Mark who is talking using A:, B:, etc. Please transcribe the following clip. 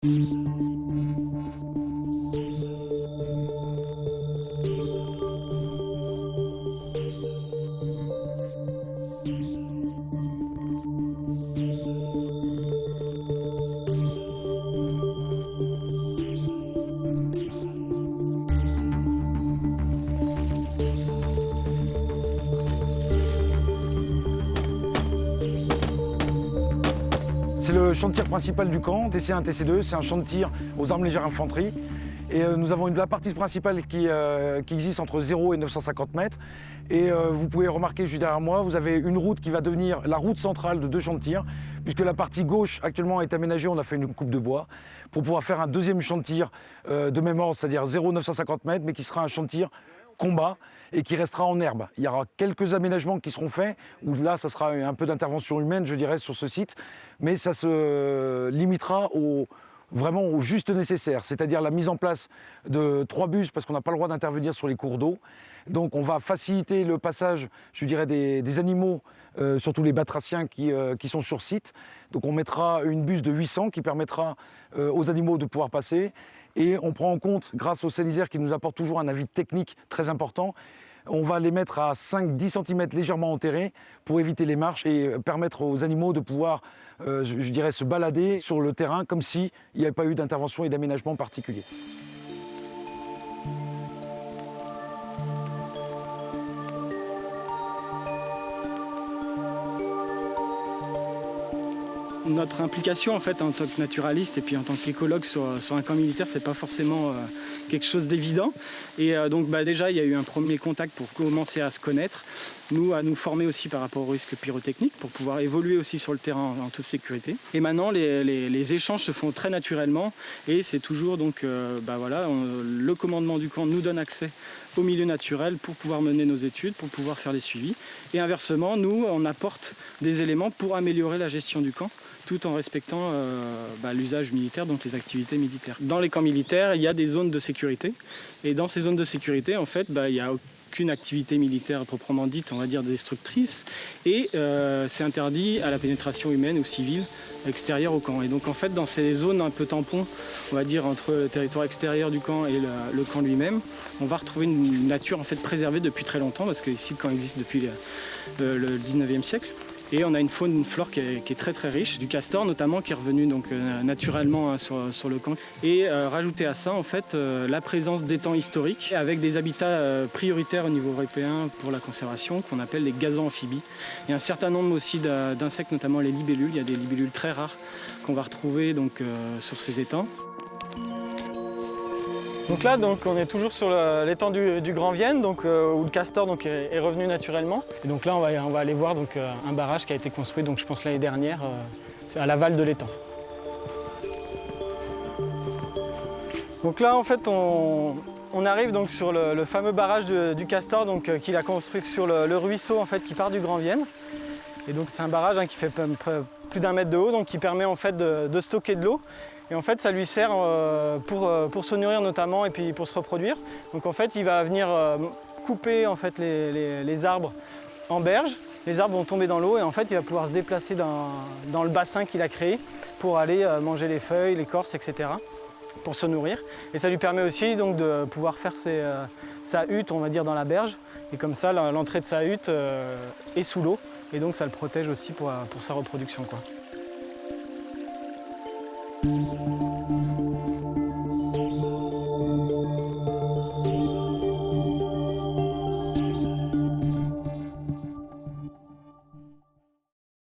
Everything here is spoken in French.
A: C'est le champ de tir principal du camp, TC1, TC2, c'est un champ de tir aux armes légères infanterie. Et nous avons la partie principale qui existe entre 0 et 950 mètres. Et vous pouvez remarquer juste derrière moi, vous avez une route qui va devenir la route centrale de deux champs de tir, puisque la partie gauche actuellement est aménagée, on a fait une coupe de bois, pour pouvoir faire un deuxième champ de tir de même ordre, c'est-à-dire 0,950 mètres, mais qui sera un champ de tir combat et qui restera en herbe. Il y aura quelques aménagements qui seront faits, où là, ça sera un peu d'intervention humaine, je dirais, sur ce site, mais ça se limitera vraiment au juste nécessaire, c'est-à-dire la mise en place de 3 bus, parce qu'on n'a pas le droit d'intervenir sur les cours d'eau. Donc on va faciliter le passage, je dirais, des animaux, surtout les batraciens qui sont sur site. Donc on mettra une bus de 800 qui permettra aux animaux de pouvoir passer. Et on prend en compte, grâce au CENISER qui nous apporte toujours un avis technique très important, on va les mettre à 5-10 cm légèrement enterrés pour éviter les marches et permettre aux animaux de pouvoir, je dirais, se balader sur le terrain comme s'il n'y avait pas eu d'intervention et d'aménagement particulier.
B: Notre implication en fait en tant que naturaliste et puis en tant qu'écologue sur un camp militaire, c'est pas forcément quelque chose d'évident. Et donc déjà il y a eu un premier contact pour commencer à se connaître, à nous former aussi par rapport aux risques pyrotechniques pour pouvoir évoluer aussi sur le terrain en toute sécurité. Et maintenant les échanges se font très naturellement et c'est toujours donc le commandement du camp nous donne accès au milieu naturel pour pouvoir mener nos études, pour pouvoir faire les suivis. Et inversement, nous on apporte des éléments pour améliorer la gestion du camp, tout en respectant l'usage militaire, donc les activités militaires. Dans les camps militaires, il y a des zones de sécurité. Et dans ces zones de sécurité, en fait, il n'y a aucune activité militaire proprement dite, on va dire destructrice. Et c'est interdit à la pénétration humaine ou civile extérieure au camp. Et donc en fait, dans ces zones un peu tampons, on va dire entre le territoire extérieur du camp et le camp lui-même, on va retrouver une nature en fait préservée depuis très longtemps, parce que ici le camp existe depuis le 19e siècle. Et on a une faune, une flore qui est très très riche, du castor notamment qui est revenu donc, naturellement sur le camp. Et rajouter à ça en fait la présence d'étangs historiques avec des habitats prioritaires au niveau européen pour la conservation qu'on appelle les gazons amphibies. Il y a un certain nombre aussi d'insectes, notamment les libellules. Il y a des libellules très rares qu'on va retrouver donc, sur ces étangs. Donc là, on est toujours sur l'étang du Grand Vienne, où le castor est revenu naturellement. Et donc là, on va aller voir un barrage qui a été construit, je pense l'année dernière, à l'aval de l'étang. Donc là, en fait, on arrive donc sur le fameux barrage du castor qu'il a construit sur le ruisseau en fait, qui part du Grand Vienne. Et donc c'est un barrage qui fait plus d'1 mètre de haut, qui permet en fait de stocker de l'eau. Et en fait, ça lui sert pour se nourrir notamment et puis pour se reproduire. Donc en fait, il va venir couper en fait, les arbres en berge. Les arbres vont tomber dans l'eau et en fait, il va pouvoir se déplacer dans le bassin qu'il a créé pour aller manger les feuilles, l'écorce, etc. pour se nourrir. Et ça lui permet aussi donc, de pouvoir faire sa hutte, on va dire, dans la berge. Et comme ça, l'entrée de sa hutte est sous l'eau. Et donc, ça le protège aussi pour sa reproduction, quoi.